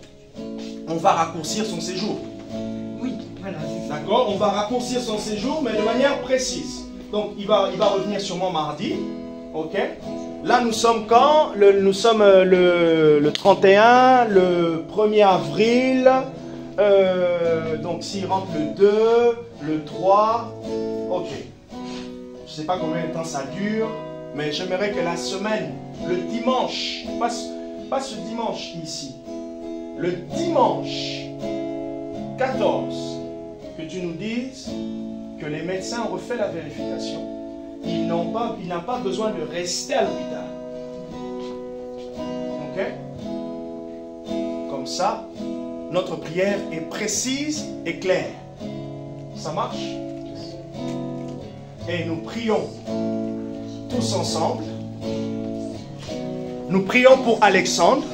[SPEAKER 1] On va raccourcir son séjour.
[SPEAKER 4] Oui, voilà, c'est ça.
[SPEAKER 1] D'accord, on va raccourcir son séjour, mais de manière précise. Donc, il va revenir sûrement mardi. Ok. Là, nous sommes quand? Nous sommes le 31, le 1er avril. Donc, s'il rentre le 2, le 3. Ok. Je ne sais pas combien de temps ça dure, mais j'aimerais que la semaine, le dimanche, pas ce dimanche ici, le dimanche 14, que tu nous dises que les médecins ont refait la vérification. Il n'a pas besoin de rester à l'hôpital. Ok? Comme ça, notre prière est précise et claire. Ça marche? Et nous prions tous ensemble. Nous prions pour Alexandre.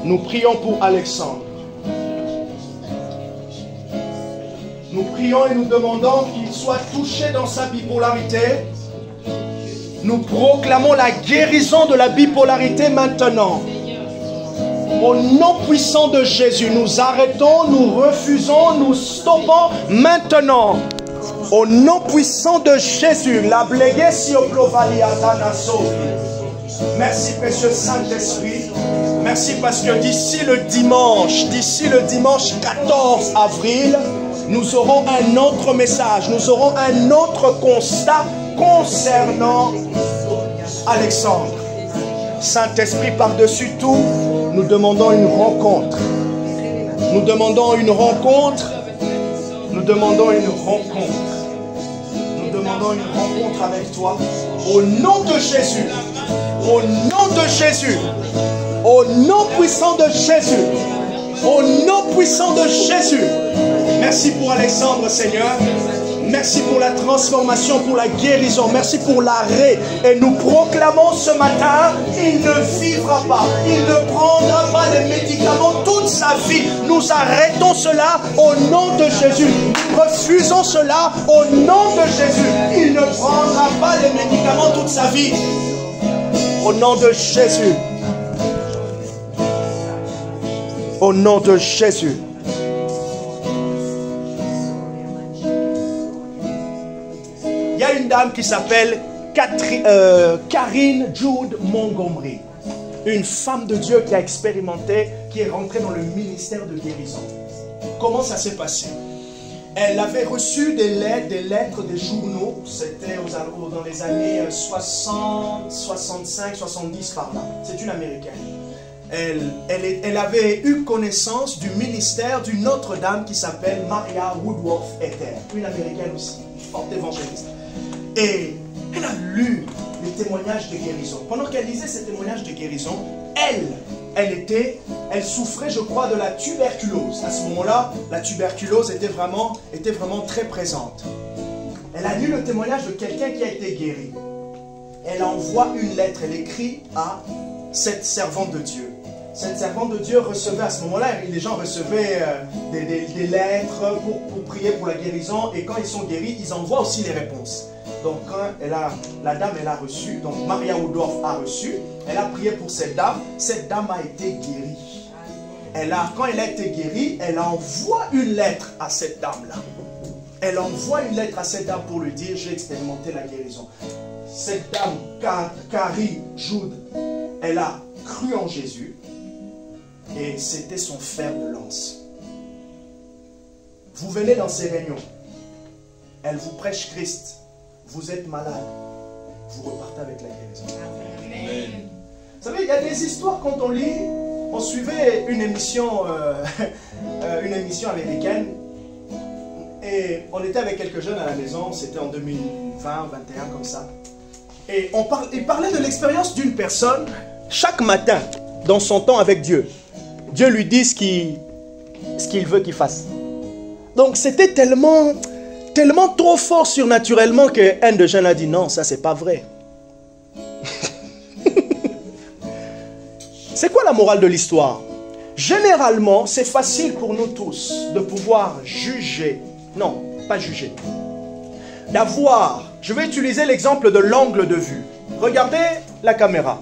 [SPEAKER 1] Nous prions pour Alexandre. Nous prions et nous demandons qu'il soit touché dans sa bipolarité. Nous proclamons la guérison de la bipolarité maintenant. Au nom puissant de Jésus, nous arrêtons, nous refusons, nous stoppons maintenant. Au nom puissant de Jésus, la blégué si au merci précieux Saint-Esprit. Merci parce que d'ici le dimanche 14 avril, nous aurons un autre message, nous aurons un autre constat concernant Alexandre. Saint-Esprit, par-dessus tout, nous demandons une rencontre. Nous demandons une rencontre. Nous demandons une rencontre. Nous demandons une rencontre avec toi. Au nom de Jésus. Au nom de Jésus. Au nom puissant de Jésus. Au nom puissant de Jésus. Merci pour Alexandre, Seigneur. Merci pour la transformation, pour la guérison. Merci pour l'arrêt. Et nous proclamons ce matin, il ne vivra pas. Il ne prendra pas les médicaments toute sa vie. Nous arrêtons cela au nom de Jésus. Nous refusons cela au nom de Jésus. Il ne prendra pas les médicaments toute sa vie. Au nom de Jésus. Au nom de Jésus. Il y a une dame qui s'appelle Karine Jude Montgomery. Une femme de Dieu qui a expérimenté, qui est rentrée dans le ministère de guérison. Comment ça s'est passé? Elle avait reçu des lettres, des journaux. C'était dans les années 60, 65, 70 par là. C'est une Américaine. Elle avait eu connaissance du ministère d'une autre dame qui s'appelle Maria Woodworth Ether. Une Américaine aussi, une forte évangéliste. Et elle a lu les témoignages de guérison. Pendant qu'elle lisait ces témoignages de guérison, elle souffrait, je crois, de la tuberculose. À ce moment-là, la tuberculose était vraiment très présente. Elle a lu le témoignage de quelqu'un qui a été guéri. Elle envoie une lettre, elle écrit à cette servante de Dieu. cette servante de Dieu recevait à ce moment-là, les gens recevaient des lettres pour prier pour la guérison. Et quand ils sont guéris, ils envoient aussi les réponses. Donc quand la dame elle a reçu, donc Maria Woodorf a reçu, elle a prié pour cette dame a été guérie. Quand elle a été guérie, elle envoie une lettre à cette dame-là. Elle envoie une lettre à cette dame pour lui dire, j'ai expérimenté la guérison. Cette dame, Carrie Jude, elle a cru en Jésus et c'était son fer de lance. Vous venez dans ces réunions, elle vous prêche Christ, vous êtes malade, vous repartez avec la guérison.
[SPEAKER 3] Amen.
[SPEAKER 1] Vous savez, il y a des histoires quand on lit. On suivait une émission américaine et on était avec quelques jeunes à la maison, c'était en 2020, 2021 comme ça. Et il parlait de l'expérience d'une personne, chaque matin, dans son temps avec Dieu. Dieu lui dit ce qu'il veut qu'il fasse. Donc c'était tellement trop fort surnaturellement qu'un de jeunes a dit non, ça c'est pas vrai. C'est quoi la morale de l'histoire? Généralement, c'est facile pour nous tous de pouvoir juger. Non, pas juger. D'avoir, je vais utiliser l'exemple de l'angle de vue. Regardez la caméra,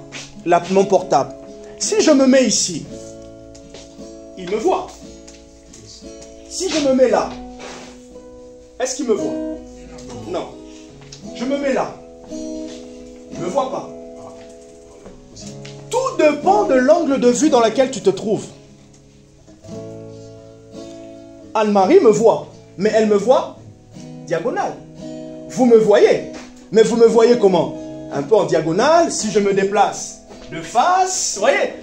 [SPEAKER 1] mon portable. Si je me mets ici, il me voit. Si je me mets là, est-ce qu'il me voit? Non. Je me mets là. Il ne me voit pas. Tout dépend de l'angle de vue dans lequel tu te trouves. Anne-Marie me voit, mais elle me voit diagonale. Vous me voyez, mais vous me voyez comment? Un peu en diagonale, si je me déplace de face, vous voyez?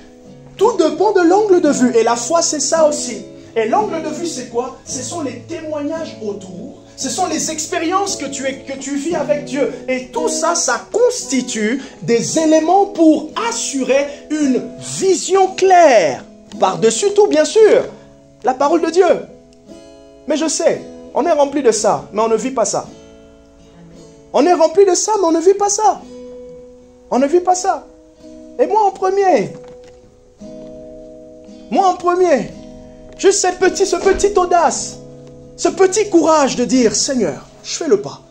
[SPEAKER 1] Tout dépend de l'angle de vue. Et la foi, c'est ça aussi. Et l'angle de vue, c'est quoi? Ce sont les témoignages autour. Ce sont les expériences que tu vis avec Dieu. Et tout ça, ça constitue des éléments pour assurer une vision claire. Par-dessus tout, bien sûr, la parole de Dieu. Mais je sais, on est rempli de ça, mais on ne vit pas ça. On est rempli de ça, mais on ne vit pas ça. On ne vit pas ça. Et moi en premier. Moi en premier. Juste ce petit audace. Ce petit courage de dire, Seigneur, je fais le pas.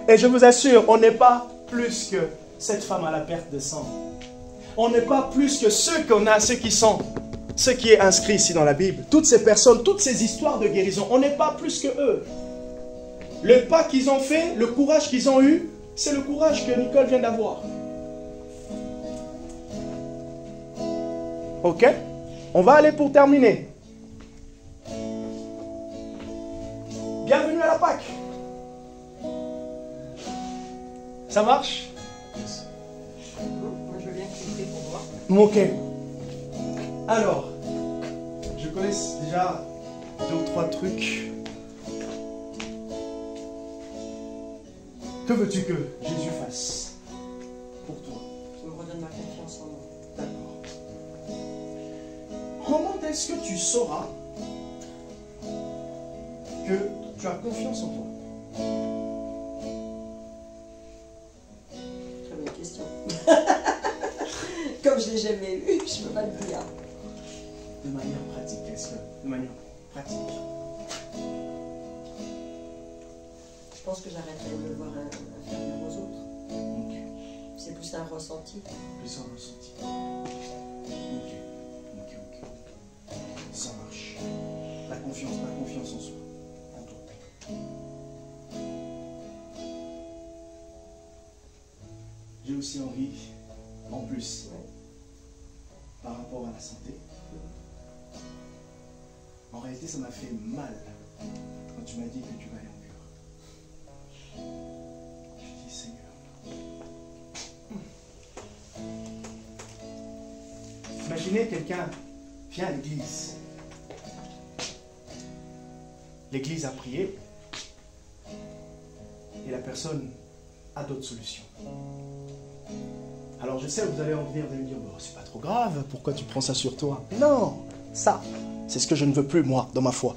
[SPEAKER 1] Et je vous assure, on n'est pas plus que cette femme à la perte de sang. On n'est pas plus que ceux qui est inscrit ici dans la Bible. Toutes ces personnes, toutes ces histoires de guérison, on n'est pas plus que eux. Le pas qu'ils ont fait, le courage qu'ils ont eu, c'est le courage que Nicole vient d'avoir. Ok? On va aller pour terminer. Bienvenue à la Pâque. Ça marche?
[SPEAKER 4] Moi, je viens cliquer pour voir.
[SPEAKER 1] Ok. Alors, je connais déjà 2 ou 3 trucs. Que veux-tu que Jésus fasse pour toi?
[SPEAKER 4] Je me redonne ma confiance en moi.
[SPEAKER 1] D'accord. Comment est-ce que tu sauras que tu as confiance en toi?
[SPEAKER 5] Très bonne question. Comme je ne l'ai jamais eu, je ne peux pas le dire.
[SPEAKER 1] De manière pratique, de manière pratique.
[SPEAKER 5] Je pense que j'arrêterai de le voir faire bien aux autres.
[SPEAKER 1] Ok.
[SPEAKER 5] C'est plus un ressenti.
[SPEAKER 1] Plus un ressenti. Ok. Ça marche. La confiance en soi. En toi. J'ai aussi envie, en plus, par rapport à la santé. En réalité, ça m'a fait mal quand tu m'as dit que tu vas aller en cure. Je dis, Seigneur. Imaginez quelqu'un vient à l'église. L'église a prié et la personne a d'autres solutions. Alors je sais, vous allez en venir de me dire, oh, c'est pas trop grave, pourquoi tu prends ça sur toi? Non, ça, c'est ce que je ne veux plus, moi, dans ma foi.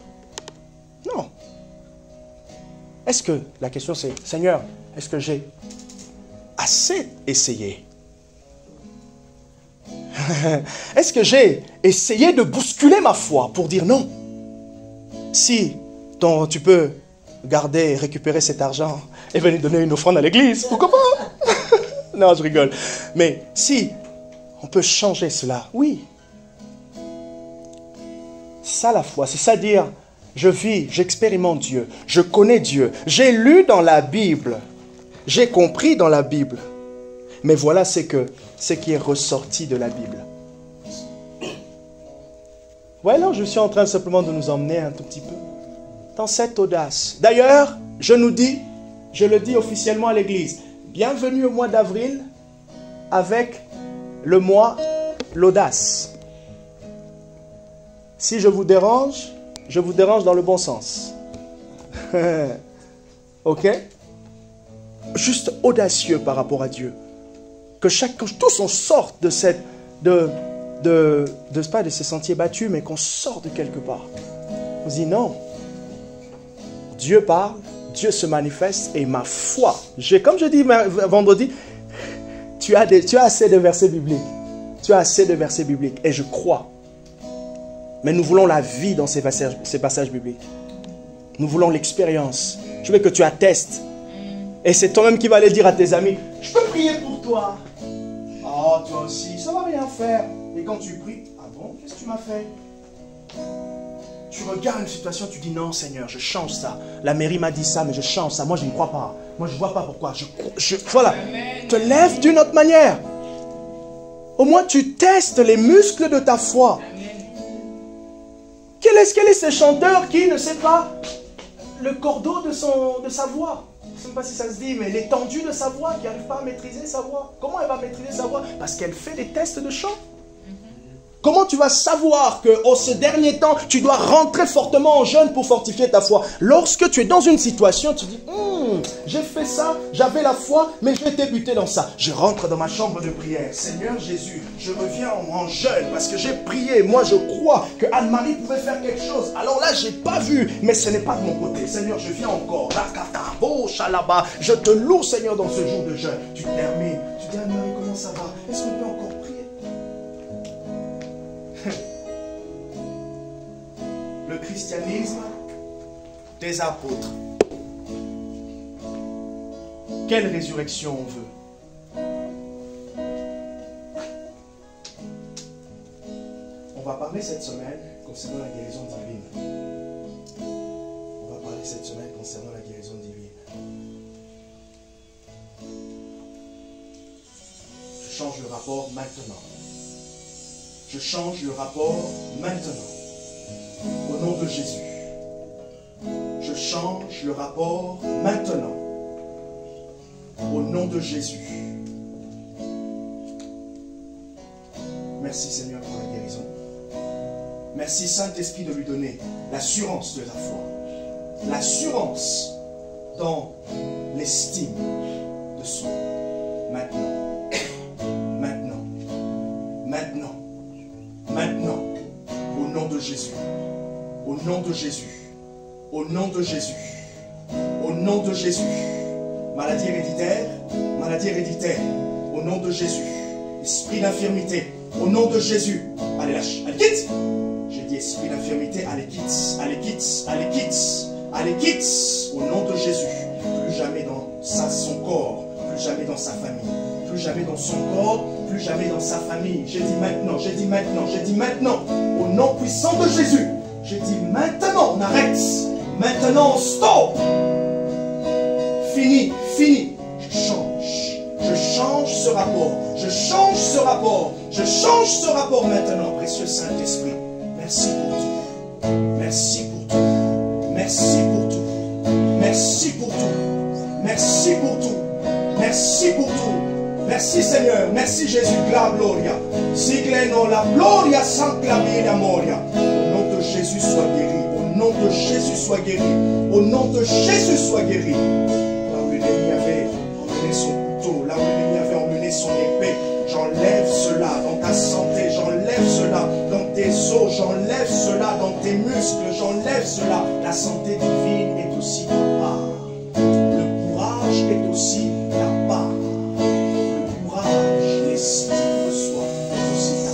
[SPEAKER 1] Non. Est-ce que, la question c'est, Seigneur, est-ce que j'ai assez essayé? Est-ce que j'ai essayé de bousculer ma foi pour dire non? Si tu peux garder, récupérer cet argent et venir donner une offrande à l'église, pourquoi pas? Non, je rigole. Mais si on peut changer cela, oui. C'est ça la foi, c'est ça dire, je vis, j'expérimente Dieu, je connais Dieu, j'ai lu dans la Bible, j'ai compris dans la Bible, mais voilà ce qui est ressorti de la Bible. Voilà, je suis en train simplement de nous emmener un tout petit peu dans cette audace. D'ailleurs, je le dis officiellement à l'église, bienvenue au mois d'avril avec le mois l'audace. Si je vous dérange dans le bon sens. Ok? Juste audacieux par rapport à Dieu. Que tous on sorte de pas de ces sentiers battus, mais qu'on sorte de quelque part. On se dit non. Dieu parle, Dieu se manifeste et ma foi. Comme je dis vendredi, tu as assez de versets bibliques. Tu as assez de versets bibliques et je crois. Mais nous voulons la vie dans ces passages bibliques. Nous voulons l'expérience. Je veux que tu attestes. Et c'est toi-même qui vas aller dire à tes amis, je peux prier pour toi. Oh, toi aussi, ça ne va rien faire. Et quand tu pries, ah bon, qu'est-ce que tu m'as fait? Tu regardes une situation, tu dis non Seigneur, je change ça. La mairie m'a dit ça, mais je change ça. Moi, je ne crois pas. Moi, je ne vois pas pourquoi. Voilà, te lève d'une autre manière. Au moins, tu testes les muscles de ta foi. Quel est ce chanteur qui ne sait pas le cordeau de sa voix? Je ne sais pas si ça se dit, mais l'étendue de sa voix, qui n'arrive pas à maîtriser sa voix. Comment elle va maîtriser sa voix? Parce qu'elle fait des tests de chant. Comment tu vas savoir que ce dernier temps, tu dois rentrer fortement en jeûne pour fortifier ta foi? Lorsque tu es dans une situation, tu dis, j'ai fait ça, j'avais la foi, mais j'ai été buté dans ça. Je rentre dans ma chambre de prière. Seigneur Jésus, je reviens en jeûne parce que j'ai prié. Moi, je crois que Anne-Marie pouvait faire quelque chose. Alors là, je n'ai pas vu, mais ce n'est pas de mon côté. Seigneur, je viens encore. Je te loue, Seigneur, dans ce jour de jeûne. Tu termines. Tu dis, Anne-Marie, comment ça va? Est-ce qu'on peut encore prier? Le christianisme des apôtres. Quelle résurrection on veut? On va parler cette semaine concernant la guérison divine. On va parler cette semaine concernant la guérison divine. Je change le rapport maintenant. Je change le rapport maintenant. Au nom de Jésus. Je change le rapport maintenant. Au nom de Jésus. Merci Seigneur pour la guérison. Merci Saint-Esprit de lui donner l'assurance de la foi. L'assurance dans l'estime de soi. Maintenant. Maintenant. Maintenant. Maintenant. Au nom de Jésus. Au nom de Jésus. Au nom de Jésus. Au nom de Jésus. Maladie héréditaire. Maladie héréditaire. Au nom de Jésus. Esprit d'infirmité. Au nom de Jésus. Allez lâche. Allez quitte. J'ai dit esprit d'infirmité. Allez quitte. Allez quitte. Allez quitte. Allez quitte. Au nom de Jésus. Plus jamais dans son corps. Plus jamais dans sa famille. Plus jamais dans son corps. Plus jamais dans sa famille. J'ai dit maintenant. J'ai dit maintenant. J'ai dit maintenant. Au nom puissant de Jésus. J'ai dit maintenant. On arrête. Maintenant on stop. Fini. Fini. Je change. Je change ce rapport. Je change ce rapport. Je change ce rapport maintenant, précieux Saint-Esprit. Merci pour tout. Merci pour tout. Merci pour tout. Merci pour tout. Merci pour tout. Merci pour tout. Merci Seigneur. Merci Jésus. La gloria. Sigleno la gloria sanclamina moria. Au nom de Jésus soit guéri. Au nom de Jésus soit guéri. Au nom de Jésus soit guéri. Là où l'ennemi avait emmené son couteau, là où l'ennemi avait emmené son épée, j'enlève cela dans ta santé, j'enlève cela dans tes os, j'enlève cela dans tes muscles, j'enlève cela. La santé divine est aussi ta part. Le courage est aussi ta part. Le courage, l'estime de soi est aussi ta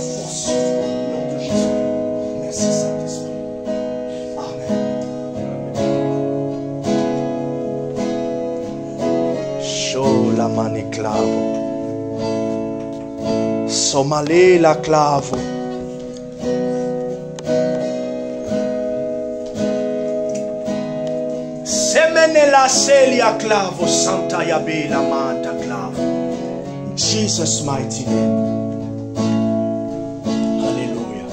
[SPEAKER 1] Somale la clavo. Semene la celia clavo, Santa Yabe la manta clavo. In Jesus' mighty name. Hallelujah.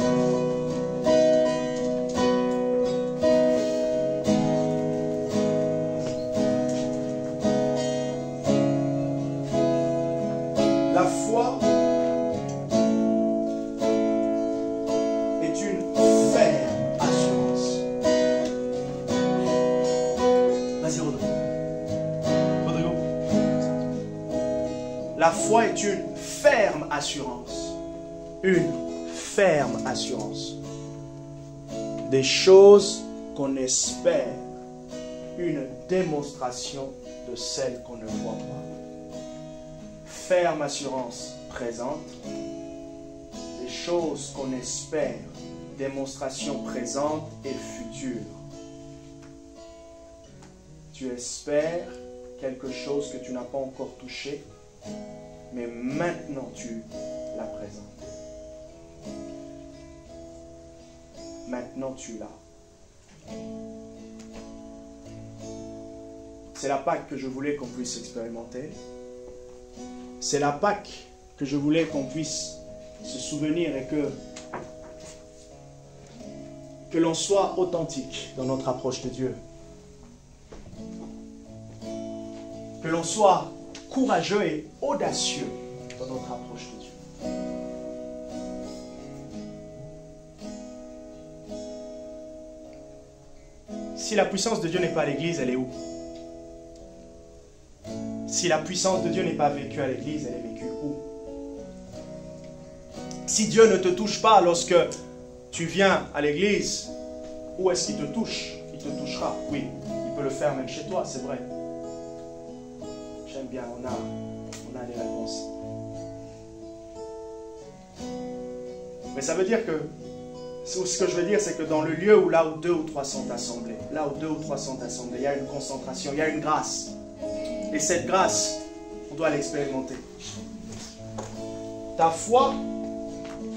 [SPEAKER 1] La foi est une ferme assurance.
[SPEAKER 3] Vas-y, Rodrigo. Rodrigo.
[SPEAKER 1] La foi est une ferme assurance. Une ferme assurance. Des choses qu'on espère. Une démonstration de celles qu'on ne voit pas. Ferme assurance présente. Des choses qu'on espère. Démonstration présente et future. Tu espères quelque chose que tu n'as pas encore touché, mais maintenant tu la présentes. Maintenant tu l'as. C'est la Pâque que je voulais qu'on puisse expérimenter. C'est la Pâque que je voulais qu'on puisse se souvenir et que l'on soit authentique dans notre approche de Dieu. Que l'on soit courageux et audacieux dans notre approche de Dieu. Si la puissance de Dieu n'est pas à l'église, elle est où? Si la puissance de Dieu n'est pas vécue à l'église, elle est vécue où? Si Dieu ne te touche pas lorsque tu viens à l'église, où est-ce qu'il te touche? Il te touchera, oui. Il peut le faire même chez toi, c'est vrai. J'aime bien, on a des réponses. Mais ça veut dire que, ce que je veux dire, c'est que dans le lieu où là où 2 ou 3 sont assemblés, il y a une concentration, il y a une grâce. Et cette grâce, on doit l'expérimenter. Ta foi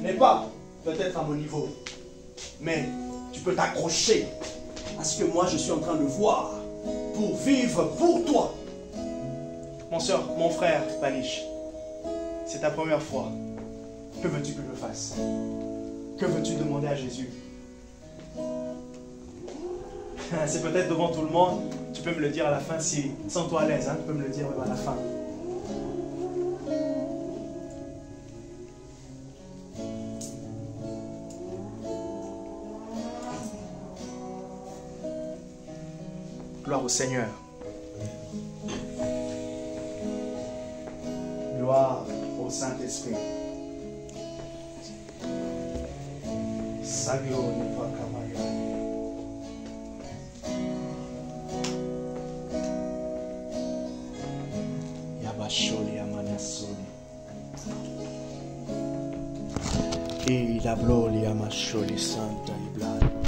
[SPEAKER 1] n'est pas peut-être à mon niveau, mais tu peux t'accrocher à ce que moi je suis en train de voir pour vivre pour toi. Mon frère Panish, c'est ta première fois. Que veux-tu que je fasse? Que veux-tu demander à Jésus? C'est peut-être devant tout le monde. Tu peux me le dire à la fin, si sens-toi à l'aise, hein, tu peux me le dire même à la fin. Gloire au Seigneur. Gloire au Saint-Esprit. Saglo ne va kamaya. Yabasholi amanasoli. E la bloli amasholi santa e blada.